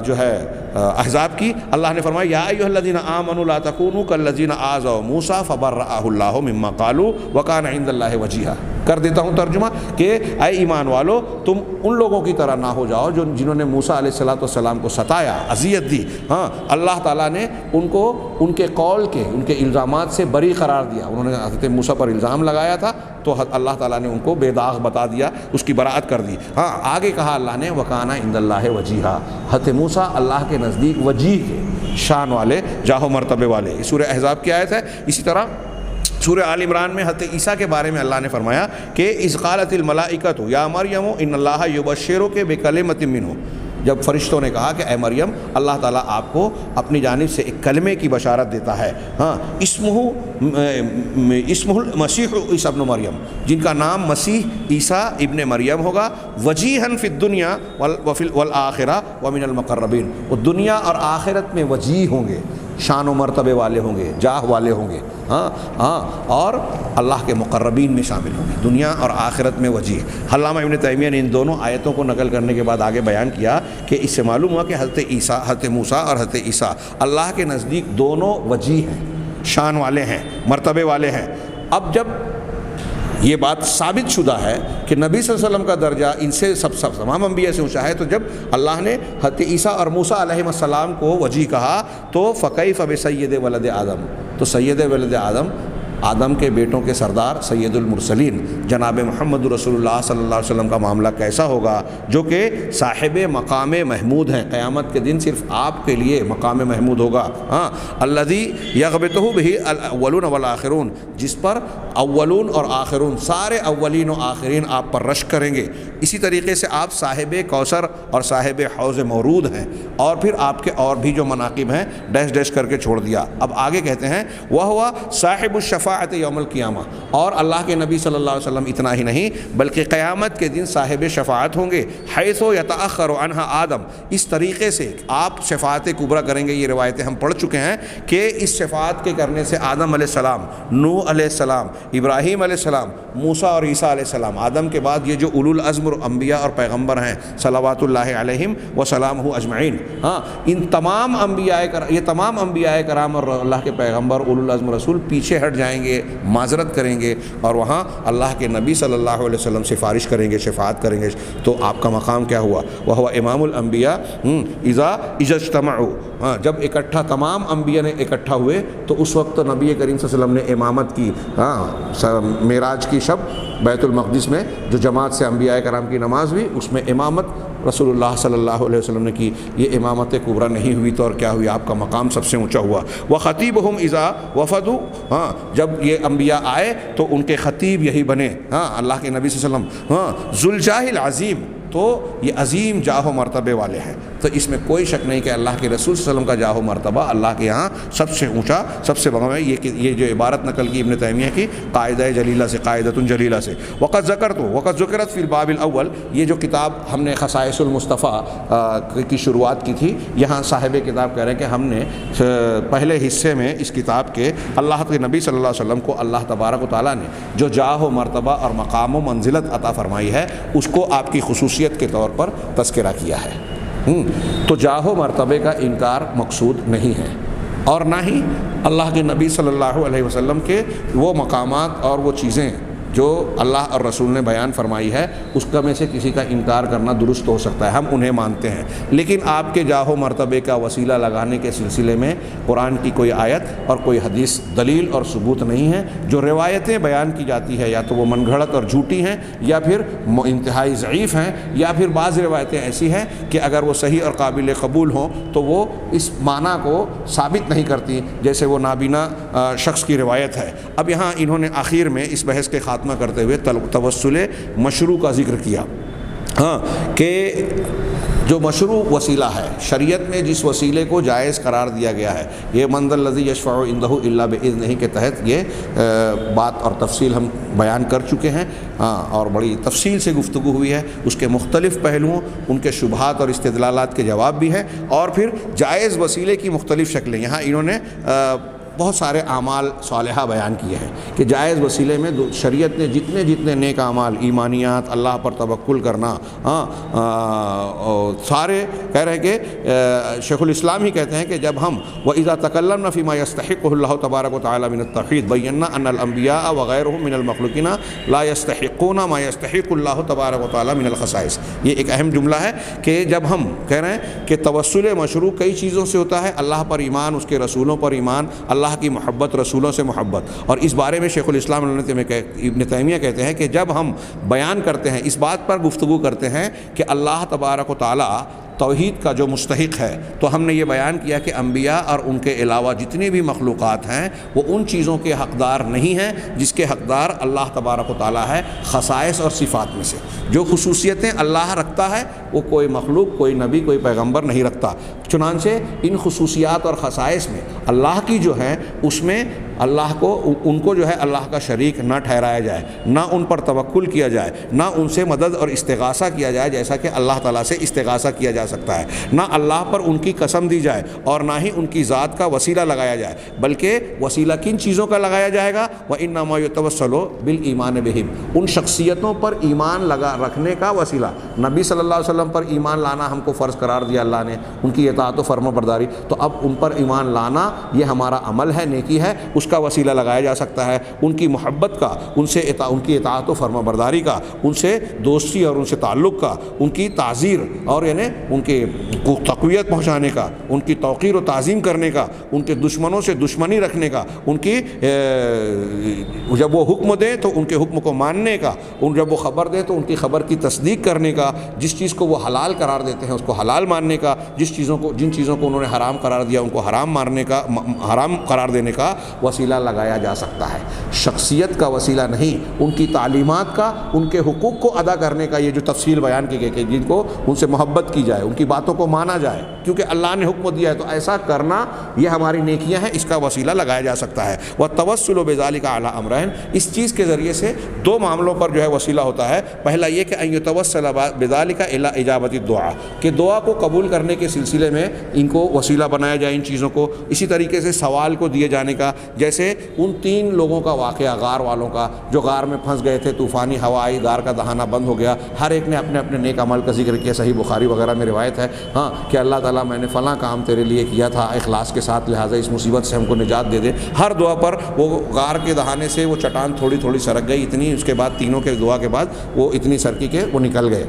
جو ہے احزاب کی، اللہ نے فرمایا یا ایھا الذین آمنوا لا تکونوا کالذین آذوا موسیٰ فبرأہ اللہ مما قالوا وکان عند اللہ وجیہا۔ کر دیتا ہوں ترجمہ کہ اے ایمان والو، تم ان لوگوں کی طرح نہ ہو جاؤ جنہوں نے موسیٰ علیہ السلام کو ستایا، اذیت دی۔ ہاں، اللہ تعالیٰ نے ان کو ان کے قول کے، ان کے الزامات سے بری قرار دیا۔ انہوں نے حضرت موسیٰ پر الزام لگایا تھا تو اللہ تعالیٰ نے ان کو بے داغ بتا دیا، اس کی براءت کر دی۔ ہاں، آگے کہا اللہ نے وَكَانَ عِندَ اللَّهِ وَجِيهًا، حضرت موسیٰ اللہ کے نزدیک وجیہ کے، شان والے، جاہ و مرتبے والے۔ یہ سورہ احزاب کی آیت ہے۔ اسی طرح سورہ آل عمران میں حضرت عیسیٰ کے بارے میں اللہ نے فرمایا کہ اذ قالت الملائکۃ یا مریم ان اللہ یبشرک بکلمۃ منہ، جب فرشتوں نے کہا کہ اے مریم، اللہ تعالیٰ آپ کو اپنی جانب سے ایک کلمے کی بشارت دیتا ہے، ہاں، اسمہ المسیح عیسیٰ ابن مریم، جن کا نام مسیح عیسیٰ ابن مریم ہوگا، وجیہاً فی الدنیا والآخرہ ومن المقربین، وہ دنیا اور آخرت میں وجیہ ہوں گے، شان و مرتبے والے ہوں گے، جاہ والے ہوں گے، ہاں، اور اللہ کے مقربین میں شامل ہوں گے، دنیا اور آخرت میں وجیہ۔ علامہ ابن تیمیہ نے ان دونوں آیتوں کو نقل کرنے کے بعد آگے بیان کیا کہ اس سے معلوم ہوا کہ حضرت موسیٰ اور حضرت عیسیٰ اللہ کے نزدیک دونوں وجیہ ہیں، شان والے ہیں، مرتبے والے ہیں۔ اب جب یہ بات ثابت شدہ ہے کہ نبی صلی اللہ علیہ وسلم کا درجہ ان سے سب تمام انبیاء سے اونچا ہے، تو جب اللہ نے حضرت عیسیٰ اور موسیٰ علیہ السلام کو وجیہ کہا تو فکیف بسید ولد آدم، تو سید ولد آدم کے بیٹوں کے سردار سید المرسلین جناب محمد رسول اللہ صلی اللہ علیہ وسلم کا معاملہ کیسا ہوگا، جو کہ صاحب مقام محمود ہیں، قیامت کے دن صرف آپ کے لیے مقام محمود ہوگا، ہاں، الذی یغبطہ بہ الاولون والآخرون، جس پر اولون اور آخرون، سارے اولین و آخرین آپ پر رشک کریں گے۔ اسی طریقے سے آپ صاحب کوثر اور صاحب حوض مورود ہیں، اور پھر آپ کے اور بھی جو مناقب ہیں ڈیش ڈیش کر کے چھوڑ دیا۔ اب آگے کہتے ہیں وہ صاحب الشفاعت یوم القیامہ، اور اللہ کے نبی صلی اللہ علیہ وسلم اتنا ہی نہیں بلکہ قیامت کے دن صاحب شفاعت ہوں گے، حیث یتأخر عنہا آدم، اس طریقے سے آپ شفاعت کبریٰ کریں گے۔ یہ روایتیں ہم پڑھ چکے ہیں کہ اس شفاعت کے کرنے سے آدم علیہ السلام، نوح علیہ السلام، ابراہیم علیہ السلام، موسیٰ اور عیسیٰ علیہ السلام، آدم کے بعد یہ جو اولو العزم انبیاء اور پیغمبر ہیں صلوات اللہ علیہم وسلامہ اجمعین، ہاں ان تمام یہ تمام انبیاء کرام اور اللہ کے پیغمبر اولو العزم رسول پیچھے ہٹ جائیں گے، معذرت کریں گے اور وہاں اللہ کے نبی صلی اللہ علیہ وسلم سفارش کریں گے، شفاعت کریں گے. تو آپ کا مقام کیا ہوا؟ وہو امام الانبیاء اذا اجتمعوا، ہاں جب اکٹھا تمام انبیاء نے اکٹھا ہوئے تو اس وقت نبی کریم صلی اللہ علیہ وسلم نے امامت کی. ہاں معراج کی شب بیت المقدس میں جو جماعت سے انبیاء کرام کی نماز ہوئی اس میں امامت رسول اللہ صلی اللہ علیہ وسلم نے کی. یہ امامت کبریٰ نہیں ہوئی تو اور کیا ہوئی؟ آپ کا مقام سب سے اونچا ہوا. وخطیبہم اذا وفدوا، ہاں جب یہ انبیاء آئے تو ان کے خطیب یہی بنے، ہاں اللہ کے نبی صلی اللہ علیہ وسلم. ہاں ذوالجاہ العظیم، تو یہ عظیم جاہ و مرتبے والے ہیں. تو اس میں کوئی شک نہیں کہ اللہ کے رسول صلی اللہ علیہ وسلم کا جاہ و مرتبہ اللہ کے یہاں سب سے اونچا، سب سے بڑا ہے. یہ جو عبارت نقل کی ابن تیمیہ کی قاعدہ جلیلہ سے، قاعدۃ جلیلہ سے. وقد ذکرت فی الباب الاول، یہ جو کتاب ہم نے خصائص المصطفیٰ کی شروعات کی تھی، یہاں صاحب کتاب کہہ رہے ہیں کہ ہم نے پہلے حصے میں اس کتاب کے اللہ کے نبی صلی اللہ علیہ وسلم کو اللہ تبارک و تعالیٰ نے جو جاہ و مرتبہ اور مقام و منزلت عطا فرمائی ہے اس کو آپ کی خصوصیت کے طور پر تذکرہ کیا ہے. تو جاہ و مرتبے کا انکار مقصود نہیں ہے، اور نہ ہی اللہ کے نبی صلی اللہ علیہ وسلم کے وہ مقامات اور وہ چیزیں جو اللہ اور رسول نے بیان فرمائی ہے اس کا میں سے کسی کا انکار کرنا درست ہو سکتا ہے، ہم انہیں مانتے ہیں. لیکن آپ کے جاہ و مرتبے کا وسیلہ لگانے کے سلسلے میں قرآن کی کوئی آیت اور کوئی حدیث دلیل اور ثبوت نہیں ہے. جو روایتیں بیان کی جاتی ہے یا تو وہ من گھڑت اور جھوٹی ہیں یا پھر انتہائی ضعیف ہیں، یا پھر بعض روایتیں ایسی ہیں کہ اگر وہ صحیح اور قابل قبول ہوں تو وہ اس معنی کو ثابت نہیں کرتی، جیسے وہ نابینا شخص کی روایت ہے. اب یہاں انہوں نے آخر میں اس بحث کے خاتمہ کرتے ہوئے توسل مشروع کا ذکر کیا، ہاں کہ جو مشروع وسیلہ ہے شریعت میں جس وسیلے کو جائز قرار دیا گیا ہے، یہ من ذا الذی یشفع عندہ الا باذنہ کے تحت یہ بات اور تفصیل ہم بیان کر چکے ہیں، اور بڑی تفصیل سے گفتگو ہوئی ہے. اس کے مختلف پہلوؤں، ان کے شبہات اور استدلالات کے جواب بھی ہیں، اور پھر جائز وسیلے کی مختلف شکلیں. یہاں انہوں نے بہت سارے اعمال صالحہ بیان کیے ہیں کہ جائز وسیلے میں شریعت نے جتنے نیک اعمال، ایمانیات، اللہ پر توکل کرنا، سارے کہہ رہے ہیں کہ شیخ الاسلام ہی کہتے ہیں کہ جب ہم وَإِذَا تَكَلَّمْنَا فِي مَا يَسْتَحِقُّهُ اللَّهُ تَبَارَكَ وَتَعَالَى مِنَ التَّوْحِيدِ بَيَّنَّا أَنَّ الْأَنْبِيَاءَ وَغَيْرُهُم مِنَ الْمَخْلُوقِينَ لَا يَسْتَحِقُّونَ مَا يَسْتَحِقُّ اللَّهُ تَبَارَكَ وَتَعَالَى مِنَ الْخَصَائِصِ. یہ ایک اہم جملہ ہے کہ جب ہم کہہ رہے ہیں کہ توسل مشروع کئی چیزوں سے ہوتا ہے، اللہ پر ایمان، اس کے رسولوں پر ایمان، اللہ کی محبت، رسولوں سے محبت. اور اس بارے میں شیخ الاسلام ابن تیمیہ کہتے ہیں کہ جب ہم بیان کرتے ہیں، اس بات پر گفتگو کرتے ہیں کہ اللہ تبارک و تعالی توحید کا جو مستحق ہے، تو ہم نے یہ بیان کیا کہ انبیاء اور ان کے علاوہ جتنی بھی مخلوقات ہیں وہ ان چیزوں کے حقدار نہیں ہیں جس کے حقدار اللہ تبارک و تعالیٰ ہے. خصائص اور صفات میں سے جو خصوصیتیں اللہ رکھتا ہے وہ کوئی مخلوق، کوئی نبی، کوئی پیغمبر نہیں رکھتا. چنانچہ ان خصوصیات اور خصائص میں اللہ کی جو ہے اس میں اللہ کو ان کو جو ہے اللہ کا شریک نہ ٹھہرایا جائے، نہ ان پر توکل کیا جائے، نہ ان سے مدد اور استغاثہ کیا جائے جیسا کہ اللہ تعالیٰ سے استغاثہ کیا جا سکتا ہے، نہ اللہ پر ان کی قسم دی جائے اور نہ ہی ان کی ذات کا وسیلہ لگایا جائے. بلکہ وسیلہ کن چیزوں کا لگایا جائے گا؟ وَإِنَّمَا يُتَوَسَّلُ بِالْإِيمَانِ بِهِمْ، ان شخصیتوں پر ایمان رکھنے کا وسیلہ. نبی صلی اللہ علیہ وسلم پر ایمان لانا ہم کو فرض قرار دیا اللہ نے، ان کی اطاعت و فرما برداری، تو اب ان پر ایمان لانا یہ ہمارا عمل ہے، نیکی ہے، اس کا وسیلہ لگایا جا سکتا ہے. ان کی محبت کا، ان کی اطاعت و فرما برداری کا، ان سے دوستی اور ان سے تعلق کا، ان کی تعزیر اور یعنی ان کے تقویت پہنچانے کا، ان کی توقیر و تعظیم کرنے کا، ان کے دشمنوں سے دشمنی رکھنے کا، ان کی جب وہ حکم دیں تو ان کے حکم کو ماننے کا، جب وہ خبر دیں تو ان کی خبر کی تصدیق کرنے کا، جس چیز کو وہ حلال قرار دیتے ہیں اس کو حلال ماننے کا، جن چیزوں کو انہوں نے حرام قرار دیا ان کو حرام قرار دینے کا وسیلہ لگایا جا سکتا ہے. شخصیت کا وسیلہ نہیں، ان کی تعلیمات کا، ان کے حقوق کو ادا کرنے کا. یہ جو تفصیل بیان کی گئی کہ جن کو ان سے محبت کی جائے، ان کی باتوں کو مانا جائے کیونکہ اللہ نے حکم دیا ہے، تو ایسا کرنا یہ ہماری نیکیاں ہیں، اس کا وسیلہ لگایا جا سکتا ہے. وَالتَّوَسُّلُ بِذَلِكَ عَلَىٰ أَمْرَيْنِ، اس چیز کے ذریعے سے دو معاملوں پر جو ہے وسیلہ ہوتا ہے. پہلا یہ کہ أَن يُتَوَسَّلَ بِذَلِكَ إِلَىٰ إِجَابَةِ الدُّعَاء، کہ دعا کو قبول کرنے کے سلسلے میں ان کو وسیلہ بنایا جائے ان چیزوں کو. اسی طریقے سے سوال کو دیے دیے جانے کا، جیسے ان 3 لوگوں کا واقعہ غار والوں کا جو غار میں پھنس گئے تھے، طوفانی ہوا آئی، غار کا دہانہ بند ہو گیا، ہر ایک نے اپنے اپنے نیک عمل کا ذکر کیا، صحیح بخاری وغیرہ میں روایت ہے ہاں کہ اللہ تعالیٰ میں نے فلاں کام تیرے لیے کیا تھا اخلاص کے ساتھ، لہٰذا اس مصیبت سے ہم کو نجات دے دے۔ ہر دعا پر وہ غار کے دہانے سے وہ چٹان تھوڑی تھوڑی سرک گئی، اتنی، اس کے بعد تینوں کے دعا کے بعد وہ اتنی سرکی کہ وہ نکل گئے۔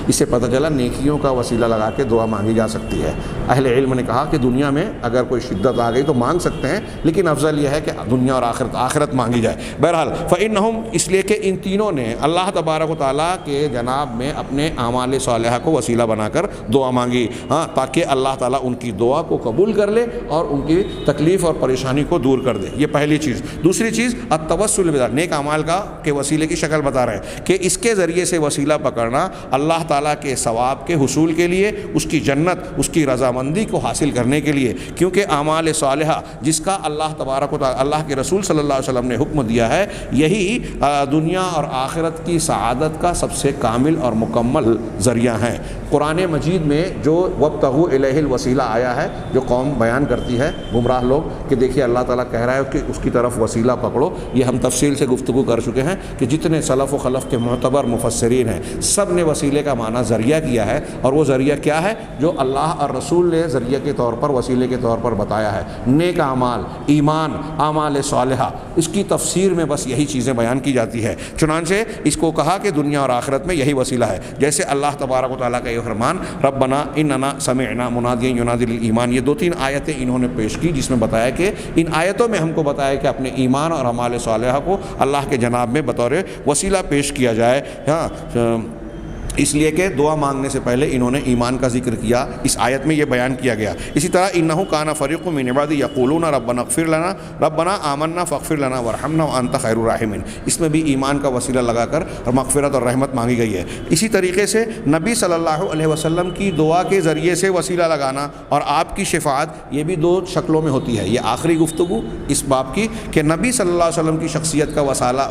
اس سے پتہ چلا نیکیوں کا وسیلہ لگا کے دعا مانگی جا سکتی ہے۔ اہل علم نے کہا کہ دنیا میں اگر کوئی شدت آ گئی تو مانگ سکتے ہیں، لیکن افضل یہ ہے کہ دنیا اور آخرت مانگی جائے۔ بہرحال فإنہم، اس لیے کہ ان تینوں نے اللہ تبارک و تعالیٰ کے جناب میں اپنے اعمال صالحہ کو وسیلہ بنا کر دعا مانگی، ہاں، تاکہ اللہ تعالیٰ ان کی دعا کو قبول کر لے اور ان کی تکلیف اور پریشانی کو دور کر دے۔ یہ پہلی چیز۔ دوسری چیز التوسل بذلک، نیک اعمال کا کے وسیلے کی شکل بتا رہے ہیں کہ اس کے ذریعے سے وسیلہ پکڑنا اللہ تعالیٰ کے ثواب کے حصول کے لیے، اس کی جنت، اس کی رضامندی کو حاصل کرنے کے لیے، کیونکہ اعمال صالحہ جس کا اللہ تبارک و تعالیٰ، اللہ کے رسول صلی اللہ علیہ وسلم نے حکم دیا ہے، یہی دنیا اور آخرت کی سعادت کا سب سے کامل اور مکمل ذریعہ ہیں۔ قرآن مجید میں جو وابتغوا الیہ الوسیلہ آیا ہے، جو قوم بیان کرتی ہے گمراہ لوگ کہ دیکھیے اللہ تعالیٰ کہہ رہا ہے کہ اس کی طرف وسیلہ پکڑو، یہ ہم تفصیل سے گفتگو کر چکے ہیں کہ جتنے سلف و خلف کے معتبر مفسرین ہیں سب نے وسیلے کا معنی ذریعہ کیا ہے، اور وہ ذریعہ کیا ہے جو اللہ اور رسول نے ذریعہ کے طور پر، وسیلے کے طور پر بتایا ہے۔ نیک اعمال، ایمان، اعمال صالحہ، اس کی تفسیر میں بس یہی چیزیں بیان کی جاتی ہے۔ چنانچہ اس کو کہا کہ دنیا اور آخرت میں یہی وسیلہ ہے، جیسے اللہ تبارک و تعالیٰ کا یہ فرمان ربنا اننا سمعنا منادیا ینادی للایمان، یہ 2-3 آیتیں انہوں نے پیش کی جس میں بتایا کہ ان آیتوں میں ہم کو بتایا کہ اپنے ایمان اور اعمال صالحہ کو اللہ کے جناب میں بطور وسیلہ پیش کیا جائے، ہاں، اس لیے کہ دعا مانگنے سے پہلے انہوں نے ایمان کا ذکر کیا، اس آیت میں یہ بیان کیا گیا۔ اسی طرح انہ کان فریق من عبادی یقولون ربنا اغفر لنا ربنا آمنا فاغفر لنا وارحمنا وانت خیر الراحمین، اس میں بھی ایمان کا وسیلہ لگا کر مغفرت اور رحمت مانگی گئی ہے۔ اسی طریقے سے نبی صلی اللہ علیہ وسلم کی دعا کے ذریعے سے وسیلہ لگانا اور آپ کی شفاعت، یہ بھی 2 شکلوں میں ہوتی ہے۔ یہ آخری گفتگو اس باب کی کہ نبی صلی اللہ علیہ وسلم کی شخصیت کا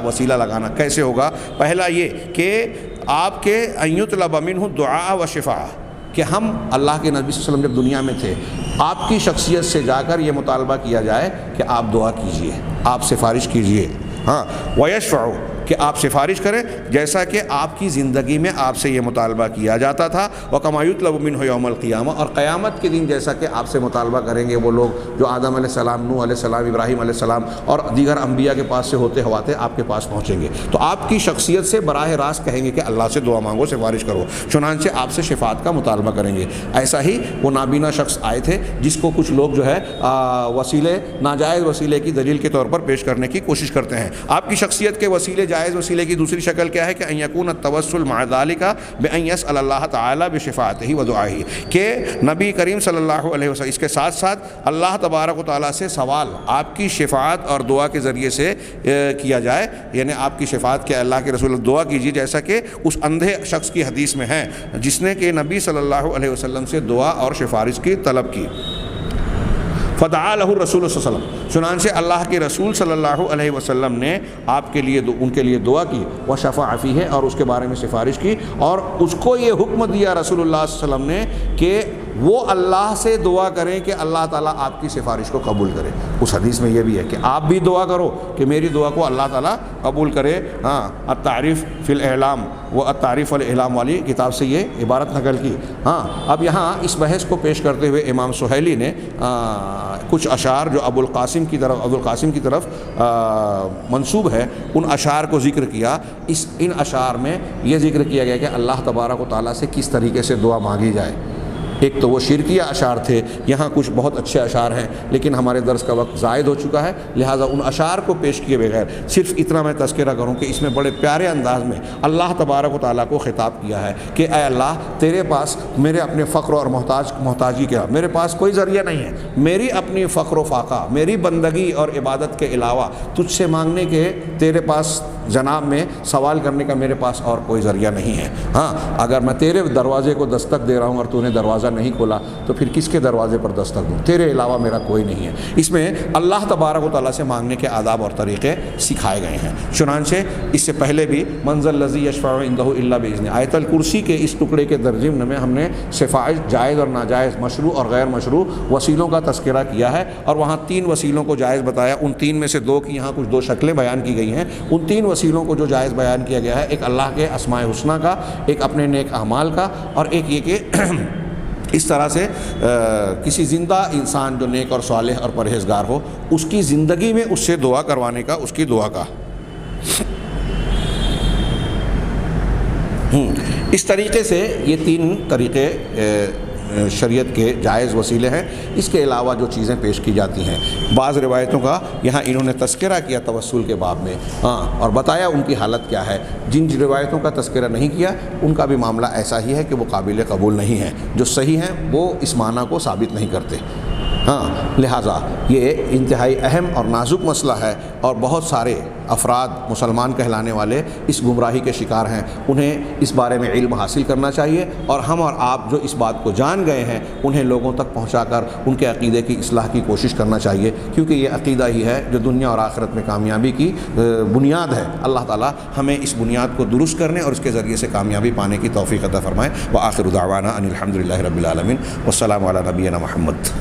وسیلہ لگانا کیسے ہوگا۔ پہلا یہ کہ آپ کے ان یطلب منہ دعاء و شفاء، کہ ہم اللہ کے نبی صلی اللہ علیہ وسلم جب دنیا میں تھے آپ کی شخصیت سے جا کر یہ مطالبہ کیا جائے کہ آپ دعا کیجئے، آپ سفارش کیجئے، ہاں، ویشفع، کہ آپ سفارش کریں، جیسا کہ آپ کی زندگی میں آپ سے یہ مطالبہ کیا جاتا تھا۔ وَكَمَا يُطْلَبُ مِنْهُ يَوْمَ الْقِيَامَةِ، اور قیامت کے دن جیسا کہ آپ سے مطالبہ کریں گے وہ لوگ جو آدم علیہ السلام، نوح علیہ السلام، ابراہیم علیہ السلام اور دیگر انبیاء کے پاس سے ہوتے ہواتے آپ کے پاس پہنچیں گے، تو آپ کی شخصیت سے براہ راست کہیں گے کہ اللہ سے دعا مانگو، سفارش کرو، چنانچہ آپ سے شفاعت کا مطالبہ کریں گے۔ ایسا ہی وہ نابینا شخص آئے تھے جس کو کچھ لوگ جو ہے وسیلے، ناجائز وسیلے کی دلیل کے طور پر پیش کرنے کی کوشش کرتے ہیں۔ آپ کی شخصیت کے وسیلے، جائز وسیلے کی دوسری شکل کیا ہے کہ ان یکون التوسل مع ذلک بان یسأل اللہ تعالی بشفاعتہ و دعائہ، کہ نبی کریم صلی اللہ علیہ وسلم اس کے ساتھ ساتھ اللہ تبارک و تعالیٰ سے سوال آپ کی شفاعت اور دعا کے ذریعے سے کیا جائے، یعنی آپ کی شفاعت کے اللہ کے رسول دعا کیجیے، جیسا کہ اس اندھے شخص کی حدیث میں ہے جس نے کہ نبی صلی اللہ علیہ وسلم سے دعا اور سفارش کی طلب کی۔ فدعا لہ الرسول صلی اللہ علیہ وسلم، چنانچہ اللہ کے رسول صلی اللہ علیہ وسلم نے آپ کے لیے ان کے لیے دعا کی، وشفع فیہ، اور اس کے بارے میں سفارش کی، اور اس کو یہ حکم دیا رسول اللہ صلی اللہ علیہ وسلم نے کہ وہ اللہ سے دعا کریں کہ اللہ تعالیٰ آپ کی سفارش کو قبول کرے۔ اس حدیث میں یہ بھی ہے کہ آپ بھی دعا کرو کہ میری دعا کو اللہ تعالیٰ قبول کرے۔ ہاں، التعریف فی الاعلام، وہ التعریف والاعلام والی کتاب سے یہ عبارت نقل کی۔ ہاں، اب یہاں اس بحث کو پیش کرتے ہوئے امام سہیلی نے کچھ اشعار جو ابو القاسم کی طرف منسوب ہے، ان اشعار کو ذکر کیا۔ ان اشعار میں یہ ذکر کیا گیا کہ اللہ تبارک و تعالیٰ سے کس طریقے سے دعا مانگی جائے۔ ایک تو وہ شرکیہ اشعار تھے، یہاں کچھ بہت اچھے اشعار ہیں لیکن ہمارے درس کا وقت زائد ہو چکا ہے، لہٰذا ان اشعار کو پیش کیے بغیر صرف اتنا میں تذکرہ کروں کہ اس میں بڑے پیارے انداز میں اللہ تبارک و تعالیٰ کو خطاب کیا ہے کہ اے اللہ، تیرے پاس میرے اپنے فقر اور محتاجی کا، میرے پاس کوئی ذریعہ نہیں ہے، میری اپنی فقر و فاقہ، میری بندگی اور عبادت کے علاوہ تجھ سے مانگنے کے، تیرے پاس جناب میں سوال کرنے کا میرے پاس اور کوئی ذریعہ نہیں ہے۔ ہاں، اگر میں تیرے دروازے کو دستک دے رہا ہوں اور تو نے دروازہ دروازہ نہیں کھولا تو پھر کس کے دروازے پر دستک دوں؟ تیرے علاوہ میرا کوئی نہیں ہے۔ اس میں اللہ تبارک و تعالیٰ سے مانگنے کے آداب اور طریقے سکھائے گئے ہیں۔ چنانچہ اس سے پہلے بھی من ذا الذی یشفع عندہ الا باذنہ، آیت الکرسی کے اس ٹکڑے کے ترجمے میں ہم نے شفاعت جائز اور ناجائز، مشروع اور غیر مشروع وسیلوں کا تذکرہ کیا ہے، اور وہاں 3 وسیلوں کو جائز بتایا۔ ان 3 میں سے 2 کی یہاں کچھ 2 شکلیں بیان کی گئی ہیں۔ ان 3 وسیلوں کو جو جائز بیان کیا گیا ہے، ایک اللہ کے اسماء الحسنی کا، ایک اپنے نیک اعمال کا، اور ایک یہ کہ اس طرح سے کسی زندہ انسان جو نیک اور صالح اور پرہیزگار ہو، اس کی زندگی میں اس سے دعا کروانے کا، اس کی دعا کا۔ اس طریقے سے یہ 3 طریقے شریعت کے جائز وسیلے ہیں۔ اس کے علاوہ جو چیزیں پیش کی جاتی ہیں، بعض روایتوں کا یہاں انہوں نے تذکرہ کیا توسل کے باب میں، اور بتایا ان کی حالت کیا ہے۔ جن روایتوں کا تذکرہ نہیں کیا ان کا بھی معاملہ ایسا ہی ہے کہ وہ قابل قبول نہیں ہیں، جو صحیح ہیں وہ اس معنی کو ثابت نہیں کرتے۔ لہٰذا یہ انتہائی اہم اور نازک مسئلہ ہے، اور بہت سارے افراد مسلمان کہلانے والے اس گمراہی کے شکار ہیں۔ انہیں اس بارے میں علم حاصل کرنا چاہیے، اور ہم اور آپ جو اس بات کو جان گئے ہیں انہیں لوگوں تک پہنچا کر ان کے عقیدے کی اصلاح کی کوشش کرنا چاہیے، کیونکہ یہ عقیدہ ہی ہے جو دنیا اور آخرت میں کامیابی کی بنیاد ہے۔ اللہ تعالیٰ ہمیں اس بنیاد کو درست کرنے اور اس کے ذریعے سے کامیابی پانے کی توفیق عطا فرمائے۔ وآخر دعوانا ان الحمد للہ رب العالمین، والسلام علی نبینا محمد۔